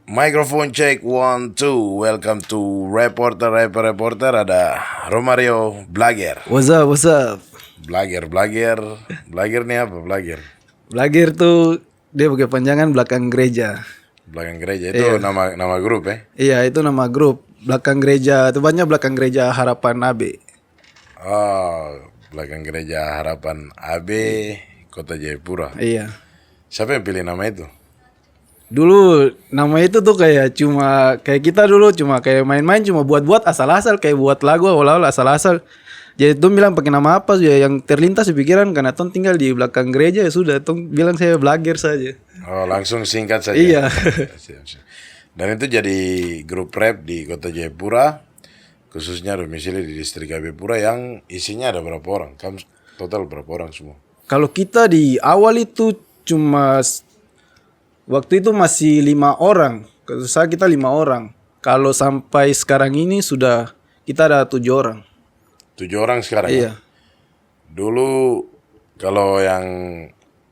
Microphone check 1 2. Welcome to Reporter. Ada Romario Blager. What's up, what's up? Blager nih apa Blager? Blager tuh dia pakai panjangan belakang gereja. Belakang gereja itu nama grup ya? Iya, itu nama grup. Belakang gereja, tepatnya belakang gereja Harapan AB. Oh, belakang gereja Harapan AB Kota Jayapura. Iya. Siapa yang pilih nama itu? Dulu nama itu tuh kayak kita dulu cuma kayak main-main, cuma buat-buat asal-asal, kayak buat lagu awal-awal asal-asal. Jadi tuh bilang pakai nama apa ya yang terlintas di pikiran, karena Tong tinggal di belakang gereja ya sudah Tong bilang saya Blager saja. Oh, langsung singkat saja. Iya. Dan itu jadi grup rap di Kota Jayapura, khususnya domisili di distrik AB Pura, yang isinya ada berapa orang? Kamu total berapa orang semua? Kalau kita di awal itu cuma waktu itu masih 5 orang. Kalau saya kita 5 orang. Kalau sampai sekarang ini sudah kita ada 7 orang. 7 orang sekarang. Iya. Dulu kalau yang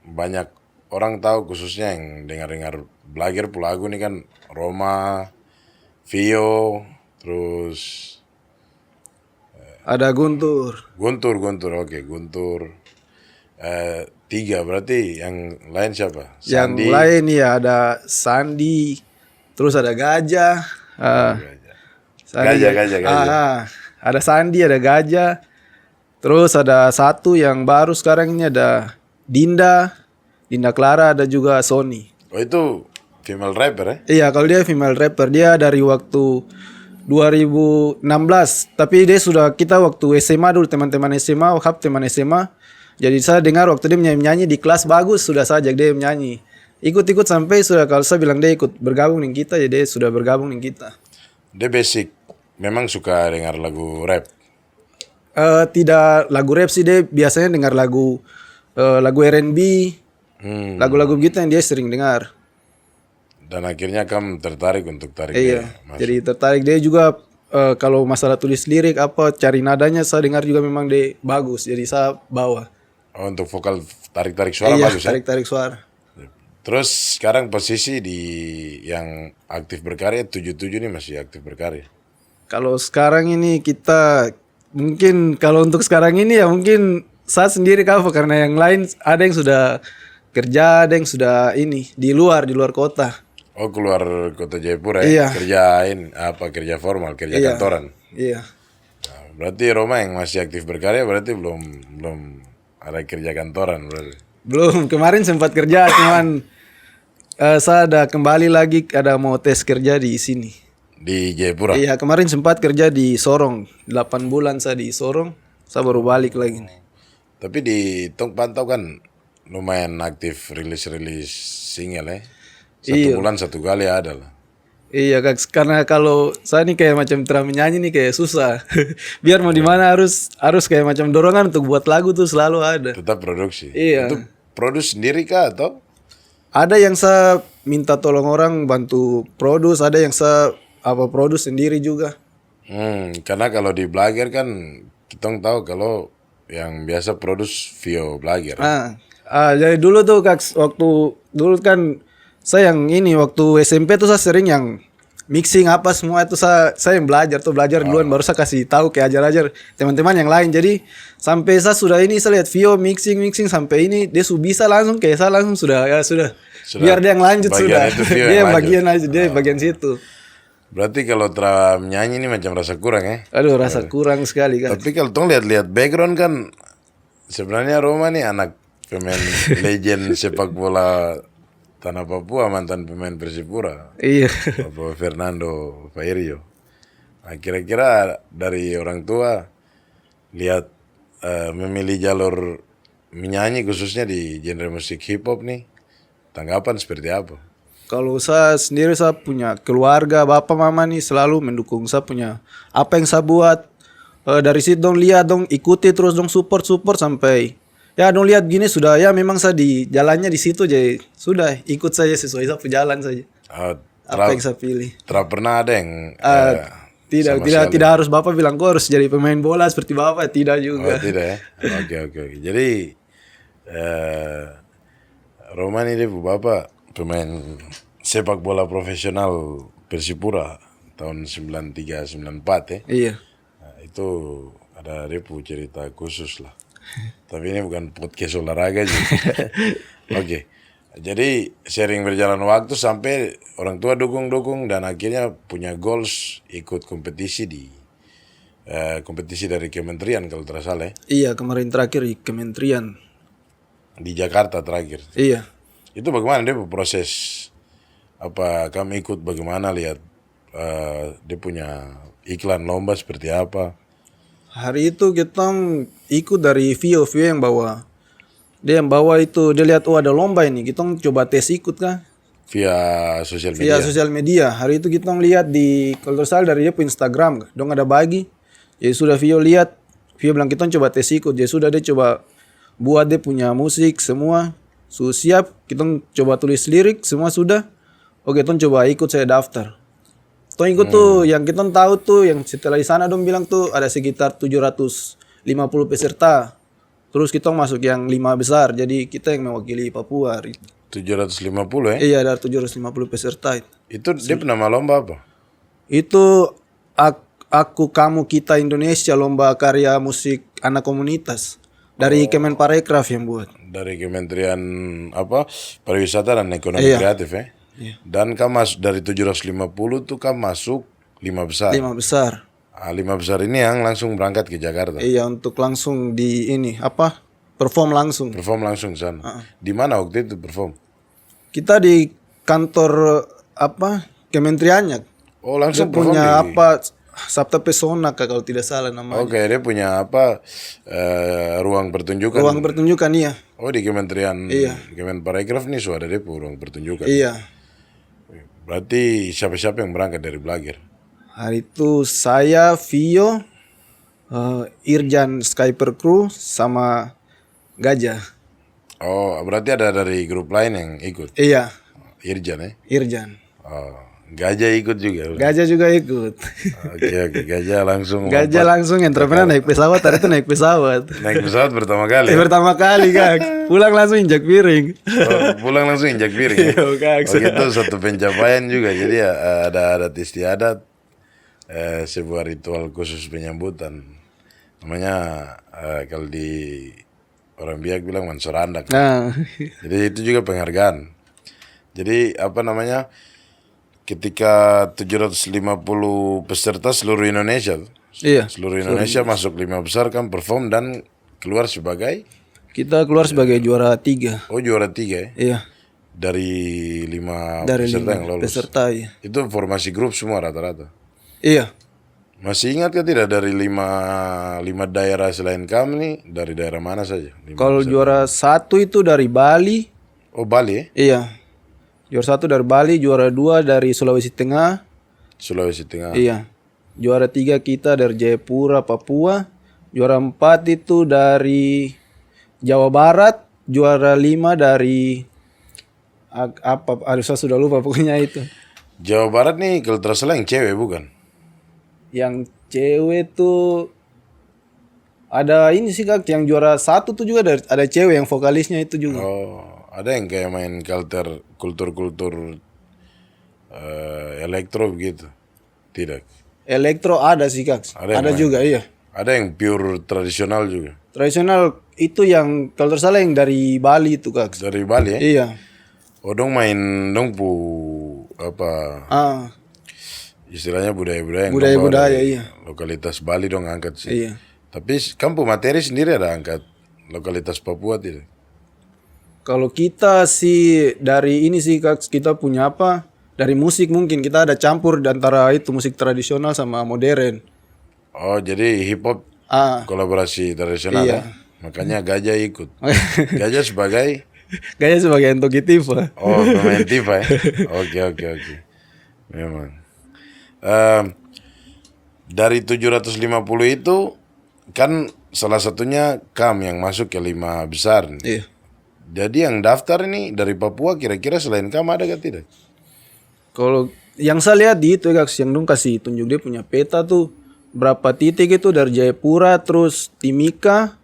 banyak orang tahu, khususnya yang dengar-dengar Blager Pulagu ini kan Roma, Vio, terus Ada Guntur. Oke, Guntur. 3 berarti, yang lain siapa? Yang lain ya ada Sandi, terus ada Gajah. Gajah. Ada Sandi, ada Gajah. Terus ada satu yang baru sekarang ini ada Dinda Clara, ada juga Sony. Oh, itu female rapper ya? Iya, kalau dia female rapper, dia dari waktu 2016. Tapi dia sudah, kita waktu SMA dulu, teman-teman SMA, teman SMA. Jadi saya dengar waktu dia menyanyi di kelas bagus, sudah saja dia menyanyi. Ikut-ikut sampai sudah, kalau saya bilang dia ikut bergabung dengan kita, jadi dia sudah bergabung dengan kita. Dia basic memang suka dengar lagu rap. Tidak lagu rap sih, dia biasanya dengar lagu R&B, lagu-lagu begitu yang dia sering dengar. Dan akhirnya kamu tertarik untuk tarik Iya, dia masuk. jadi tertarik. Dia juga kalau masalah tulis lirik apa cari nadanya, saya dengar juga memang dia bagus, jadi saya bawa. Oh, untuk vokal tarik-tarik suara Iya, bagus ya? tarik-tarik suara. Terus sekarang posisi di yang aktif berkarya 77 ini masih aktif berkarya. Kalau sekarang ini kita mungkin, kalau untuk sekarang ini ya mungkin saya sendiri cover, karena yang lain ada yang sudah kerja, ada yang sudah ini di luar kota. Oh, keluar Kota Jayapura ya? Iya. Kerjain apa, kerja formal, kerja kantoran. Iya. Nah, berarti Roma yang masih aktif berkarya berarti belum ada kerja kantoran berarti. Belum, kemarin sempat kerja, cuman saya ada kembali lagi, ada mau tes kerja di sini. Di Jayapura? Iya, kemarin sempat kerja di Sorong, 8 bulan saya di Sorong, saya baru balik lagi. Tapi di Tong pantau kan lumayan aktif rilis single ya. 1 bulan 1 kali ada lah. Iya Kak, karena kalau saya nih kayak macam terang menyanyi nih kayak susah. Biar mau di mana harus kayak macam dorongan untuk buat lagu tuh selalu ada. Tetap produksi. Iya. Itu produce sendiri kah atau? Ada yang saya minta tolong orang bantu produce, ada yang saya produce sendiri juga. Karena kalau di Blager kan kita tahu kalau yang biasa produce Vio Blager. Jadi dulu tuh Kak, waktu dulu kan saya yang ini waktu SMP tuh saya sering yang mixing apa semua itu saya yang belajar duluan, baru saya kasih tahu kayak ajar-ajar teman-teman yang lain. Jadi sampai saya sudah ini, saya lihat Vio mixing sampai ini dia bisa langsung kayak saya langsung sudah biar dia yang lanjut sudah. Dia yang bagian aja, dia bagian situ. Berarti kalau terang menyanyi ini macam rasa kurang ya? Aduh, rasa kurang sekali kan. Tapi kalau tong lihat background kan sebenarnya Roma nih anak pemain legend sepak bola Tanah Papua, mantan pemain Persipura. Iya. Bapak Fernando Fairio. Nah, kira-kira dari orang tua lihat memilih jalur menyanyi khususnya di genre musik hip hop nih, tanggapan seperti apa? Kalau saya sendiri, saya punya keluarga, bapak mama nih selalu mendukung saya punya apa yang saya buat. Dari situ dong lihat dong, ikuti terus dong, support sampai ya dong lihat gini sudah ya memang saya di jalannya di situ, jadi sudah ikut saja sesuai saya jalan saja. Apa yang saya pilih. Pernah ada yang tidak harus bapak bilang kau harus jadi pemain bola seperti bapak, tidak juga. Oh, tidak ya. Oke. Jadi Roma ini dia bapak pemain sepak bola profesional Persipura tahun 93-94 ya. Iya. Nah, itu ada repu cerita khusus lah. Tapi ini bukan podcast olahraga juga. Oke. Jadi sering berjalan waktu sampai orang tua dukung-dukung dan akhirnya punya goals ikut kompetisi di kompetisi dari kementerian kalau tidak salah ya. Iya, kemarin terakhir di kementerian. Di Jakarta terakhir. Iya. Itu bagaimana dia proses apa kami ikut bagaimana lihat dia punya iklan lomba seperti apa? Hari itu kita ikut dari Vio yang bawa. Dia yang bawa itu, dia lihat ada lomba ini, kita coba tes ikut kan. Via sosial media. Via sosial media. Hari itu kita lihat di kalau salah dari dia punya Instagram, dong ada bagi. Ya sudah Vio lihat, Vio bilang kita coba tes ikut. Ya sudah dia coba buat dia punya musik semua. Siap, kita coba tulis lirik semua sudah. Oke, kita coba ikut, saya daftar. Tuh ikut tuh yang kita tahu tuh yang setelah di sana dong bilang tuh ada sekitar 750 peserta. Terus kita masuk yang 5 besar. Jadi kita yang mewakili Papua. 750 ya? Iya, ada 750 peserta. Itu dia nama lomba apa? Itu aku kamu kita Indonesia, lomba karya musik anak komunitas dari Kemenparekraf yang buat. Dari Kementerian apa? Pariwisata dan Ekonomi Kreatif ya? Iya. Dan kamu masuk dari 750 tuh kamu masuk 5 besar. 5 besar. 5 besar ini yang langsung berangkat ke Jakarta. Iya, untuk langsung di ini apa? Perform langsung. Perform langsung sana. Di mana waktu itu perform? Kita di kantor apa? Kementeriannya. Oh, langsung Dia perform punya di apa? Sabta Pesona kalau tidak salah namanya. Oke, dia punya apa? Ruang pertunjukan. Ruang pertunjukan iya. Oh, di Kementerian Kemenparekraf nih sudah ada dia ruang pertunjukan. Iya. Berarti siapa-siapa yang berangkat dari Blager? Hari itu saya, Vio, Irjan Skyper Crew sama Gajah. Oh, berarti ada dari grup lain yang ikut? Iya, Irjan ya? Irjan. Oh, Gajah ikut juga? Gajah juga ikut. Oke, Gajah langsung Gajah langsung entrepreneur naik pesawat, hari itu naik pesawat. naik pesawat pertama kali? Pertama kali, Kak. Pulang langsung injak piring. Oh, pulang langsung injak piring ya? Iya, Kak. Oh, itu satu pencapaian juga. Jadi ya, ada adat istiadat, sebuah ritual khusus penyambutan. Namanya kalau di orang Biak bilang mansorandak. Nah, Jadi itu juga penghargaan. Jadi apa namanya? Ketika 750 peserta seluruh Indonesia, iya. seluruh Indonesia masuk 5 besar kan perform dan keluar sebagai Kita keluar sebagai juara 3. oh juara 3 ya Iya. dari 5 Dari peserta 5 yang lolos. peserta, iya. Itu formasi grup semua rata-rata. Iya. Masih ingat kan tidak dari 5 daerah selain kami nih dari daerah mana saja? 5 Kalau peserta. juara 1 itu dari Bali. Oh Bali ya? Iya. Juara 1 dari Bali, juara 2 dari Sulawesi Tengah. Sulawesi Tengah. Iya. Juara 3 kita dari Jayapura, Papua. Juara 4 itu dari Jawa Barat. Juara 5 dari apa? Saya sudah lupa pokoknya itu. Jawa Barat nih kalau tidak salah yang cewek bukan? Yang cewek tuh ada ini sih Kak, yang juara 1 tuh juga ada cewek yang vokalisnya itu juga. Oh, ada yang kayak main kultur elektro begitu? Tidak. Elektro ada sih Kak. Ada yang Ada main. juga iya. Ada yang pure tradisional juga. Tradisional itu yang kalau tidak salah yang dari Bali itu Kak. Dari Bali ya? Iya. Oh, dong main dong apa Ah, istilahnya budaya-budaya yang budaya-budaya, dong bawa dari iya. lokalitas Bali dong angkat sih. iya. Tapi kampung materi sendiri ada angkat lokalitas Papua tidak? Kalau kita sih dari ini sih Kak, kita punya apa? Dari musik mungkin kita ada campur antara itu musik tradisional sama modern. Oh, jadi hip hop Ah, kolaborasi tradisional Iya. ya? Makanya Gajah ikut. Gajah sebagai kayaknya sebagai Entoki Tifa. oh pemain tifa ya? Oke. Memang. Dari 750 itu kan salah satunya Kam yang masuk ke 5 besar. Iya. Jadi yang daftar ini dari Papua kira-kira selain Kam ada gak tidak? Kalau yang saya lihat di itu Kak, yang dong kasih tunjuk dia punya peta tuh berapa titik itu dari Jayapura, terus Timika,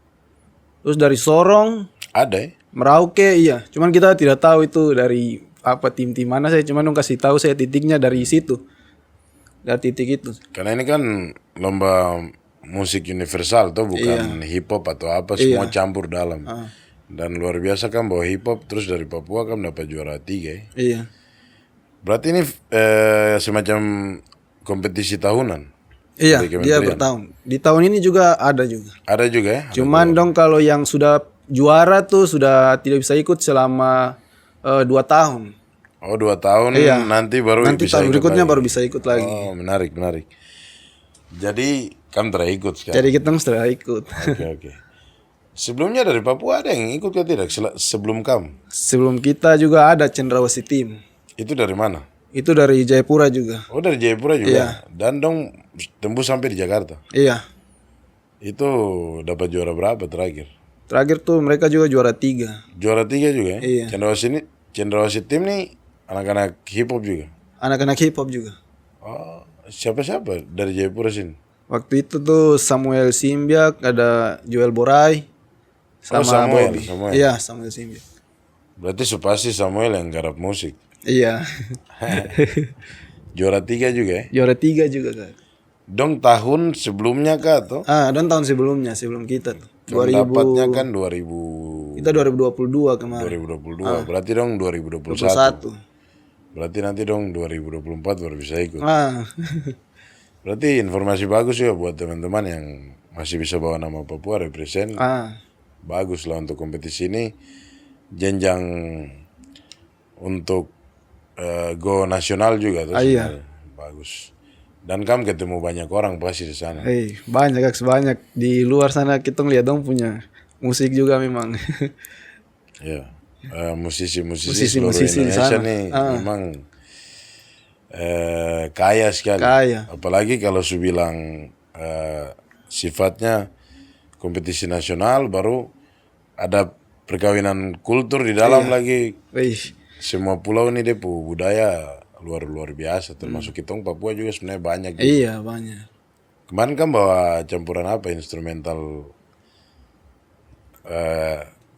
terus dari Sorong, Ada ya? Merauke, iya. Cuman kita tidak tahu itu dari apa tim-tim mana saya, cuma dong kasih tahu saya titiknya dari situ. Dari titik itu. Karena ini kan lomba musik universal tuh, bukan hip hop atau apa, semua campur dalam. Dan luar biasa kan bawa hip hop terus dari Papua kan dapat juara 3 ya. Iya. Berarti ini semacam kompetisi tahunan. Iya, dari dia kementerian. bertahun. Di tahun ini juga ada juga. Ada juga ya. Cuman dong kalau yang sudah juara tuh sudah tidak bisa ikut selama 2 tahun. Oh 2 tahun nanti baru Nanti bisa tahun ikut berikutnya lagi. baru bisa ikut lagi. Oh menarik. Jadi kamu terikut sekarang. Jadi kita sudah ikut. Oke. Sebelumnya dari Papua ada yang ikut atau tidak sebelum kamu? Sebelum kita juga ada Cendrawasih Team. Itu dari mana? Itu dari Jayapura juga. Oh dari Jayapura juga. Iya. Dan dong tembus sampai di Jakarta. Iya. Itu dapat juara berapa terakhir? Terakhir tuh mereka juga juara 3. Juara 3 juga ya? Iya. Cendrawasih Tim nih anak-anak hip hop juga. Anak-anak hip hop juga. Oh, siapa dari Jayapura sini? Waktu itu tuh Samuel Simbiak, ada Joel Borai, sama Samuel, Bobby. Samuel. Iya, Samuel Simbiak. Berarti pasti Samuel yang garap musik. Iya. Juara 3 juga ya? Juara 3 juga Kak. Dong tahun sebelumnya kah tuh? Dan tahun sebelumnya, sebelum kita tuh. Dong dapatnya kan 2000. Kita 2022 kemarin. 2022. Berarti dong 2021. 21. Berarti nanti dong 2024 baru bisa ikut. Ah. Berarti informasi bagus ya buat teman-teman yang masih bisa bawa nama Papua represent. Bagus lah untuk kompetisi ini. Jenjang untuk go nasional juga tuh. Iya. Bagus. Dan kamu ketemu banyak orang pasti di sana. Banyak Kak, banyak. Di luar sana kita ngeliat dong punya musik juga memang. Ya. Musisi-musisi Musisi-musisi seluruh di Indonesia sana. nih memang kaya sekali. Kaya. Apalagi kalau su bilang sifatnya kompetisi nasional, baru ada perkawinan kultur di dalam lagi. Semua pulau ini dia budaya luar biasa, termasuk kitong Papua juga sebenarnya banyak. Iya, banyak. Kemarin kan bawa campuran apa instrumental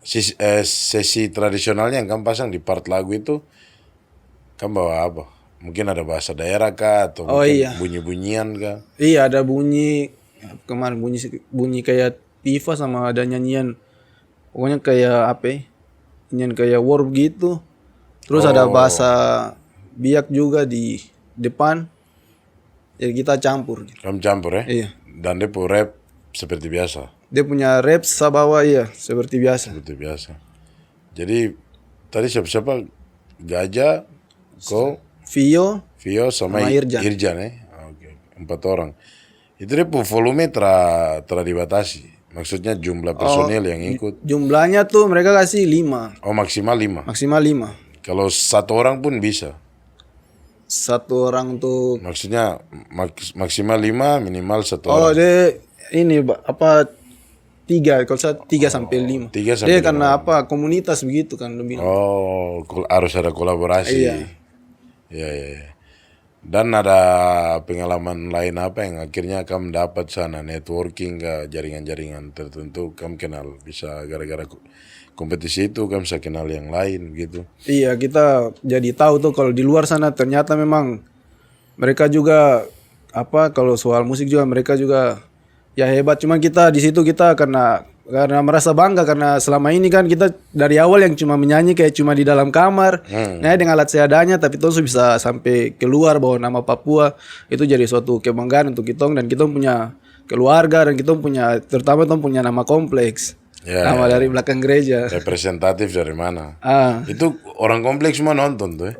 sesi tradisionalnya yang kamu pasang di part lagu itu, kamu bawa apa? Mungkin ada bahasa daerah kah atau mungkin bunyi-bunyian kah? Iya, ada bunyi kemarin bunyi kayak tifa sama ada nyanyian. Pokoknya kayak apa ya? Nyanyian kayak warp gitu. Terus ada bahasa Biak juga di depan. Jadi kita campur. Kamu campur ya? Iya. Dan dia pun rap seperti biasa. Dia punya rap sabawa seperti biasa. Seperti biasa. Jadi tadi siapa? Gajah, Vio sama Irjan ya. Oke. 4 orang. Itu dia pun volume dibatasi. Maksudnya jumlah personil yang ikut. Jumlahnya tuh mereka kasih 5. Oh maksimal 5. Maksimal 5. Kalau 1 orang pun bisa. 1 orang tuh. Maksudnya maksimal 5, minimal 1 orang. Oh dia ini 3, kalau saya 3 sampai 5. 3 sampai dia 5. karena komunitas begitu kan lebih. Oh, harus ada kolaborasi. Iya. Dan ada pengalaman lain apa yang akhirnya kamu dapat sana, networking ke jaringan-jaringan tertentu kamu kenal, bisa gara-gara kompetisi itu kamu bisa kenal yang lain gitu. Iya, kita jadi tahu tuh kalau di luar sana ternyata memang mereka juga kalau soal musik juga mereka juga ya hebat. Cuman kita di situ kita karena merasa bangga karena selama ini kan kita dari awal yang cuma menyanyi kayak cuma di dalam kamar, dengan alat seadanya, tapi terus bisa sampai keluar bawa nama Papua, itu jadi suatu kebanggaan untuk kita dan kita punya keluarga dan kita punya terutama kita punya nama kompleks. Nama dari belakang gereja. Representatif dari mana? Itu orang kompleks semua nonton tuh.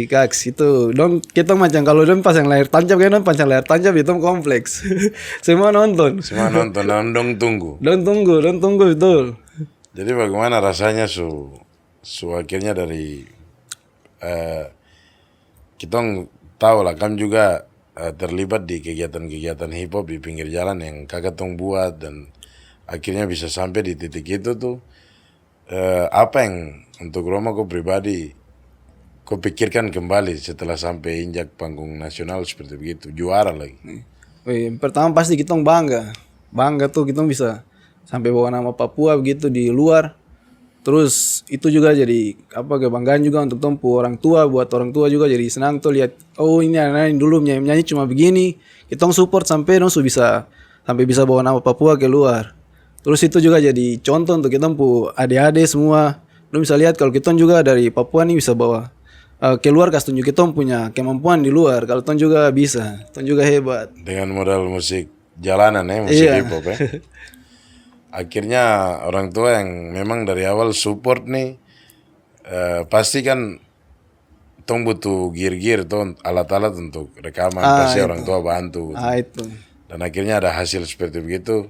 Kaks itu dong kita macam kalau dong pasang layar tancap kan pasang layar tancap itu kompleks. Semua nonton. Dan dong tunggu. Dong tunggu betul. Jadi bagaimana rasanya su akhirnya dari kita tahu lah kan juga terlibat di kegiatan-kegiatan hip hop di pinggir jalan yang kakak tong buat dan akhirnya bisa sampai di titik itu tuh, apa yang untuk Roma kau pribadi kau pikirkan kembali setelah sampai injak panggung nasional seperti begitu, juara lagi? Pertama pasti kita bangga tuh kita bisa sampai bawa nama Papua begitu di luar. Terus itu juga jadi apa kebanggaan juga untuk tempu orang tua, buat orang tua juga jadi senang tuh lihat oh ini anak ini dulu nyanyi cuma begini. Kita support sampai dong bisa sampai bisa bawa nama Papua keluar. Terus itu juga jadi contoh untuk kita adik-adik semua. Dong bisa lihat kalau kita juga dari Papua nih bisa bawa keluar kasih tunjuk kita punya kemampuan di luar. Kalau ton juga bisa, ton juga hebat. Dengan modal musik jalanan ya, musik hip hop ya. Akhirnya orang tua yang memang dari awal support nih, pasti kan tong butuh gear-gear tuh alat-alat untuk rekaman, pasti orang tua bantu. Itu. Dan akhirnya ada hasil seperti begitu.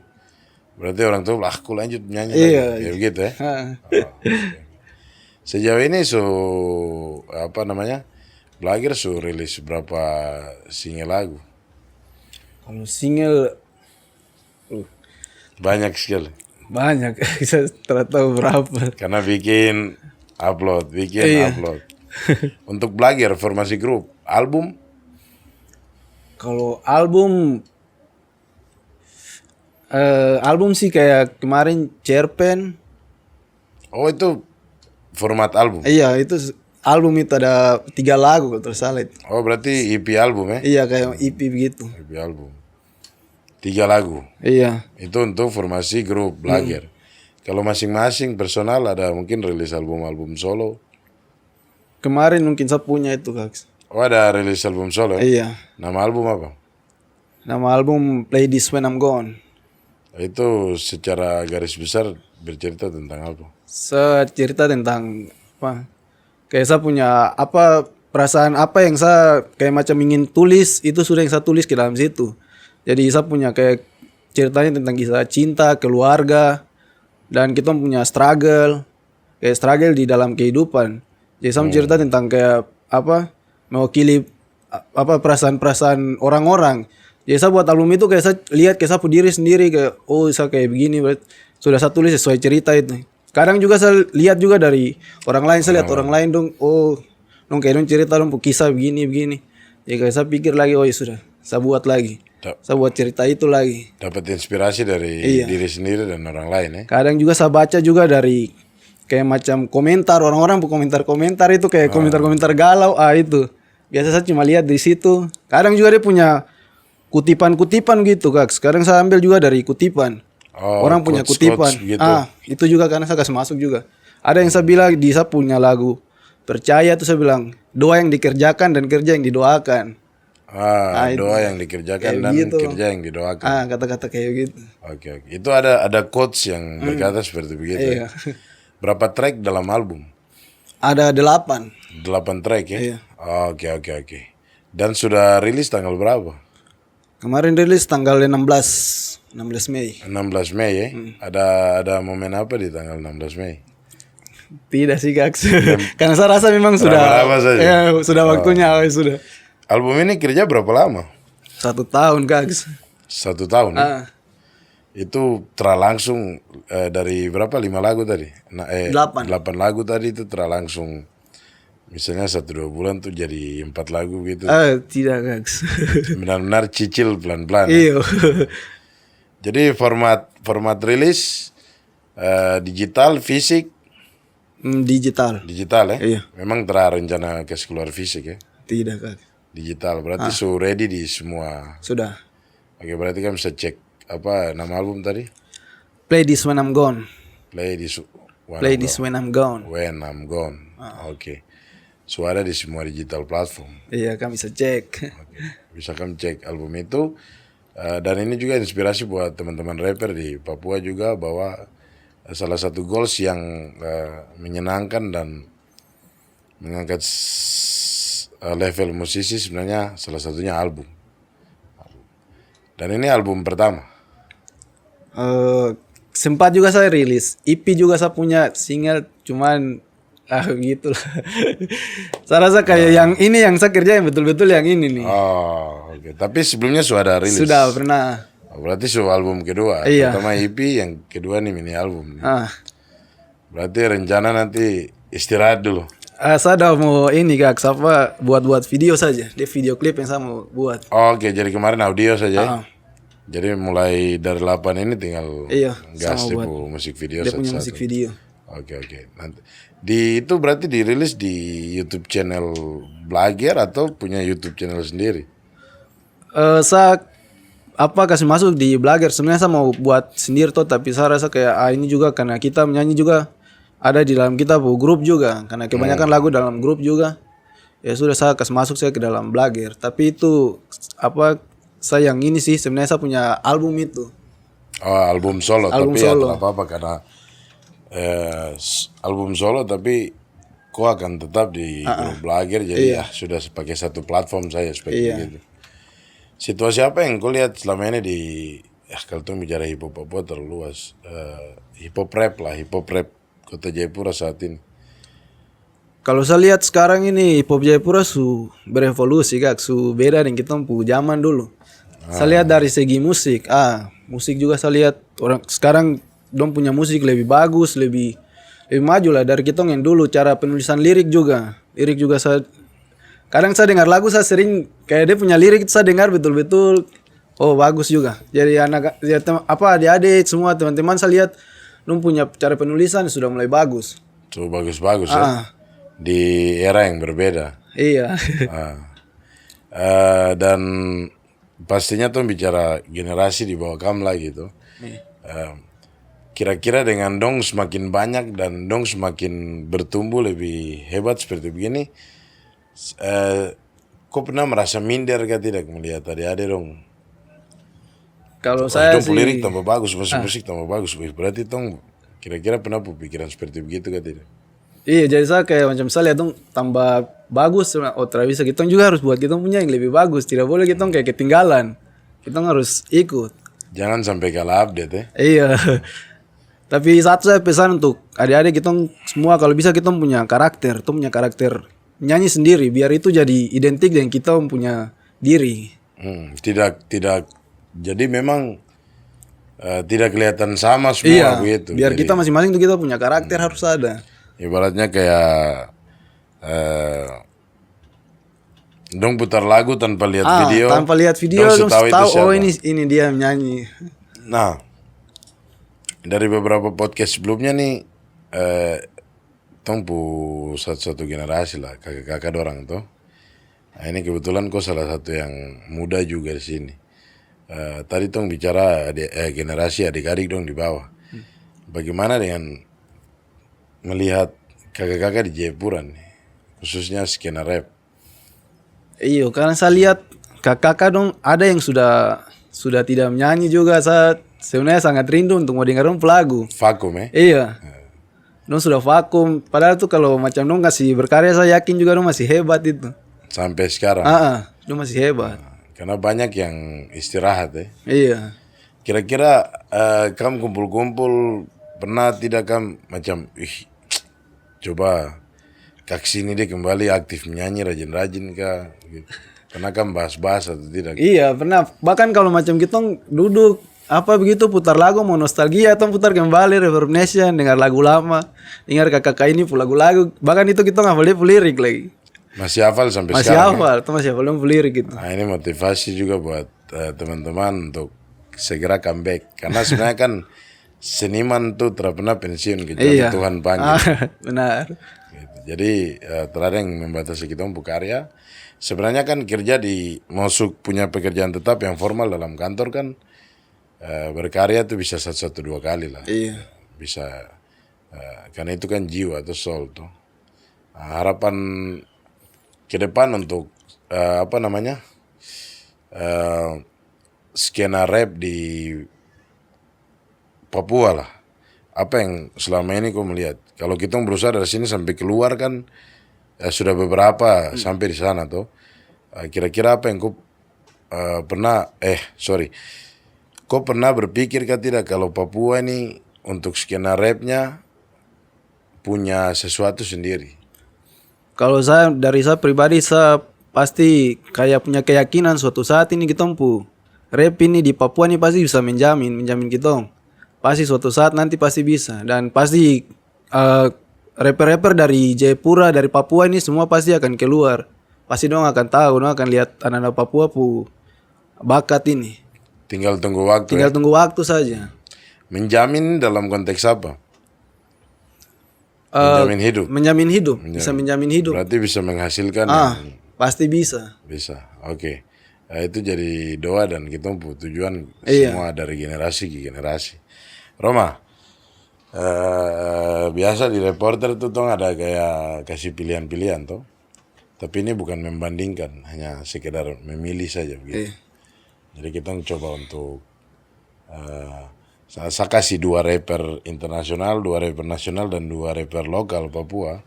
Berarti orang tua aku lanjut nyanyi lagi, kayak begitu ya. Sejauh ini Blagger rilis berapa single lagu? Kalau single banyak sekali. Banyak, saya tidak tahu berapa. Karena bikin upload. Untuk Blagger formasi grup, album? Kalau album sih kayak kemarin Cerpen. Oh itu format album? Iya itu album itu ada 3 lagu kalau tersalah. Oh berarti EP album ya? Iya kayak EP begitu. EP album. 3 lagu. Iya. Itu untuk formasi grup Blagger. Kalau masing-masing personal ada mungkin rilis album-album solo. Kemarin mungkin saya punya itu Kak. Oh ada rilis album solo? Iya. Nama album apa? Nama album Play This When I'm Gone. Itu secara garis besar bercerita tentang apa? Saya cerita tentang apa? Kayak saya punya perasaan apa yang saya kayak macam ingin tulis itu sudah yang saya tulis ke dalam situ. Jadi saya punya kayak ceritanya tentang kisah cinta, keluarga, dan kita punya struggle di dalam kehidupan. Jadi saya cerita tentang kayak mewakili perasaan-perasaan orang-orang. Jadi saya buat album itu kayak saya lihat kayak saya diri sendiri kayak saya kayak begini, sudah saya tulis sesuai cerita itu. Kadang juga saya lihat juga dari orang lain, saya lihat orang lain dong kayak dong cerita dong kisah begini. Ya kayak saya pikir lagi ya sudah, saya buat lagi. Saya buat cerita itu lagi. Dapat inspirasi dari diri sendiri dan orang lain ya. Kadang juga saya baca juga dari kayak macam komentar orang-orang komentar itu kayak komentar galau itu. Biasa saya cuma lihat di situ. Kadang juga dia punya kutipan-kutipan gitu Kak. Sekarang saya ambil juga dari kutipan. Orang punya kutipan. Gitu. Itu juga karena saya kasih masuk juga. Ada yang saya bilang saya punya lagu percaya tuh saya bilang doa yang dikerjakan dan kerja yang didoakan. Doa yang dikerjakan dan gitu. kerja yang didoakan. Kata-kata kayak gitu. Oke. Itu ada quotes yang berkata seperti begitu. Iya. Berapa track dalam album? Ada 8. 8 track ya? Iya. Oke. Dan sudah rilis tanggal berapa? Kemarin rilis tanggal 16 Mei. 16 Mei ya? Ada momen apa di tanggal 16 Mei? Tidak sih Kak. Karena saya rasa memang sudah saja. Ya, sudah waktunya sudah. Album ini kerja berapa lama? 1 tahun Kak. 1 tahun ya? Itu terlangsung dari berapa? 5 lagu tadi? 8 lagu tadi itu terlangsung. Misalnya 1-2 bulan tuh jadi 4 lagu gitu. Tidak Kak. Benar-benar cicil pelan-pelan. Iya. Jadi format rilis digital, fisik. Digital ya? Iya. Memang rencana keluar fisik ya? Tidak Kak. Digital, berarti ready di semua. Sudah. Oke, berarti kan bisa cek nama album tadi? Play This When I'm Gone. Play This When I'm Gone. When I'm Gone. Oke. Suara di semua digital platform. Iya, kamu bisa cek. Oke. Bisa kamu cek album itu. Dan ini juga inspirasi buat teman-teman rapper di Papua juga bahwa salah satu goals yang menyenangkan dan mengangkat level musisi sebenarnya salah satunya album. Dan ini album pertama. Sempat juga saya rilis EP juga saya punya single cuman gitulah. Saya rasa kayak yang ini yang saya kerja yang betul-betul yang ini nih. Oke. Tapi sebelumnya sudah ada rilis. Sudah pernah. Berarti album kedua. Iya. Pertama EP, yang kedua nih mini album. Berarti rencana nanti istirahat dulu. Saya udah mau ini Kak, buat video saja. Dia video klip yang saya mau buat. Oke, jadi kemarin audio saja. Jadi mulai dari 8 ini tinggal gas sama musik video. Dia punya musik video. Oke. Nanti itu berarti dirilis di YouTube channel Blager atau punya YouTube channel sendiri? Saya kasih masuk di Blogger. Sebenarnya saya mau buat sendiri tuh, tapi saya rasa kayak ini juga karena kita menyanyi juga ada di dalam kita grup juga, karena kebanyakan lagu dalam grup juga. Ya sudah, saya kasih masuk saya ke dalam Blogger. Tapi itu saya yang ini sih sebenarnya saya punya album itu. Oh, album solo. Album tapi solo. ya tidak apa-apa karena album solo tapi kau akan tetap di grup Blager, jadi ya sudah sebagai satu platform saya seperti itu. Situasi apa yang kau lihat selama ini di kalau tuh bicara hip hop Papua terlalu luas, hip hop rap Kota Jayapura saat ini? Kalau saya lihat sekarang ini hip hop Jayapura berevolusi kak, beda dengan kita zaman dulu. Saya lihat dari segi musik, musik juga saya lihat orang sekarang dong punya musik lebih bagus, lebih maju lah dari kita yang dulu. Cara penulisan lirik juga kadang saya dengar lagu saya sering kayak dia punya lirik saya dengar betul-betul bagus juga. Jadi adik-adik semua teman-teman saya lihat dong punya cara penulisan sudah mulai bagus. Bagus ya. Di era yang berbeda. Iya. Dan pastinya tuh bicara generasi di bawah kamu lagi tuh. Kira-kira dengan dong semakin banyak dan dong semakin bertumbuh lebih hebat seperti begini, kau pernah merasa minder kah tidak melihat adik-adik dong? Kalau saya sih lirik tambah bagus, musik tambah bagus. Berarti dong kira-kira pernah berpikiran seperti begitu kah tidak? Iya, jadi saya kayak macam saya lihat dong tambah bagus. Tidak bisa, kita juga harus buat kita punya yang lebih bagus. Tidak boleh kita kayak ketinggalan. Kita harus ikut. Jangan sampai kalah update ya. Iya. Tapi satu saya pesan untuk adik-adik kita semua, kalau bisa kita punya karakter, nyanyi sendiri biar itu jadi identik dengan kita punya diri. Tidak jadi memang tidak kelihatan sama semua begitu. Biar jadi, kita masing-masing tuh kita punya karakter harus ada. Ibaratnya kayak dong putar lagu tanpa lihat video. Tanpa lihat video dong tahu ini dia menyanyi. Nah, dari beberapa podcast sebelumnya nih, tong satu generasi lah, kakak-kakak orang tuh. Nah, ini kebetulan kok salah satu yang muda juga di sini. Tadi tong bicara generasi adik-adik dong di bawah. Bagaimana dengan melihat kakak-kakak di Jayapura nih, khususnya skena rap? Iya, karena saya lihat kakak-kakak dong ada yang sudah tidak menyanyi juga. Saya sebenarnya sangat rindu untuk mau dengar dong lagu. Vakum ya? Iya. Dong sudah vakum. Padahal tuh kalau macam dong kasih berkarya saya yakin juga dong masih hebat itu. Sampai sekarang? Dong masih hebat. Karena banyak yang istirahat ya? Iya. Kira-kira kamu kumpul-kumpul pernah tidak kamu macam coba kak sini deh kembali aktif menyanyi rajin-rajin kah gitu. Pernah kamu bahas-bahas atau tidak? Iya pernah. Bahkan kalau macam kita duduk begitu putar lagu mau nostalgia atau putar kembali Reverb Nation, dengar lagu lama, dengar kakak ini lagu-lagu, bahkan itu kita nggak boleh lirik lagi. Masih hafal sampai masih sekarang? Masih hafal lirik gitu. Nah, ini motivasi juga buat teman-teman untuk segera comeback, karena sebenarnya kan seniman tuh tidak pernah pensiun kecuali Tuhan panggil. Benar. Gitu. Jadi terkadang yang membatasi kita untuk karya. Sebenarnya kan kerja masuk punya pekerjaan tetap yang formal dalam kantor kan, berkarya tuh bisa 1-2 kali lah. Iya. Bisa karena itu kan jiwa atau soul tuh. Harapan ke depan untuk skena rap di Papua lah. Apa yang selama ini kau melihat? Kalau kita berusaha dari sini sampai keluar kan sudah beberapa sampai di sana tuh. Kira-kira apa yang kau kau pernah berpikir kan tidak kalau Papua ini untuk skena rapnya punya sesuatu sendiri? Kalau dari saya pribadi, saya pasti kayak punya keyakinan suatu saat ini kita rap ini di Papua ini pasti bisa menjamin kita. Pasti suatu saat nanti pasti bisa, dan pasti rapper-rapper dari Jayapura, dari Papua ini semua pasti akan keluar. Pasti dong akan tahu, dong akan lihat anak-anak Papua bakat ini. Tinggal tunggu waktu. Tinggal tunggu waktu saja. Menjamin dalam konteks apa? menjamin hidup. Menjamin hidup, bisa menjamin hidup. Berarti bisa menghasilkan Pasti bisa. bisa. Oke. Nah, itu jadi doa dan kita tujuan Iya. semua dari generasi ke generasi. Roma, biasa di reporter tuh tong ada kayak kasih pilihan-pilihan toh. Tapi ini bukan membandingkan, hanya sekedar memilih saja begitu. Iya. Jadi kita coba untuk saya kasih 2 rapper internasional, 2 rapper nasional dan 2 rapper lokal Papua.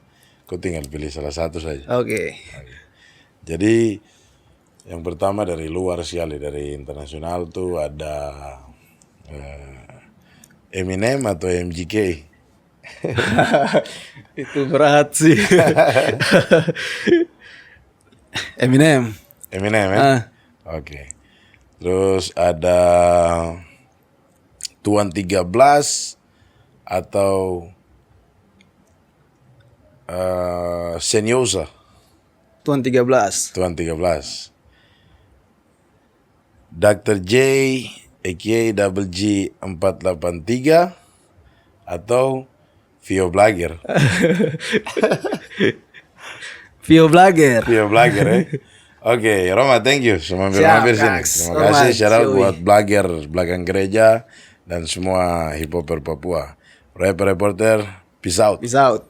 Kau tinggal pilih salah satu saja. Oke. Jadi yang pertama dari luar sekali, dari internasional tuh ada Eminem atau MGK. Itu berat sih. Eminem. Eminem ya? Oke. Terus ada Tuan 13 atau Senyosa. Tuan 13. Tuan 13. Dr. J aka Double G 483 atau Vio Blagger. Vio Blagger. Vio Blagger ya. Oke, Roma, thank you sudah mampir sini. Kaks. Terima kasih, shout out Yoi. buat Blagger belakang gereja dan semua hip hopper Papua. Rapper Reporter, peace out. Peace out.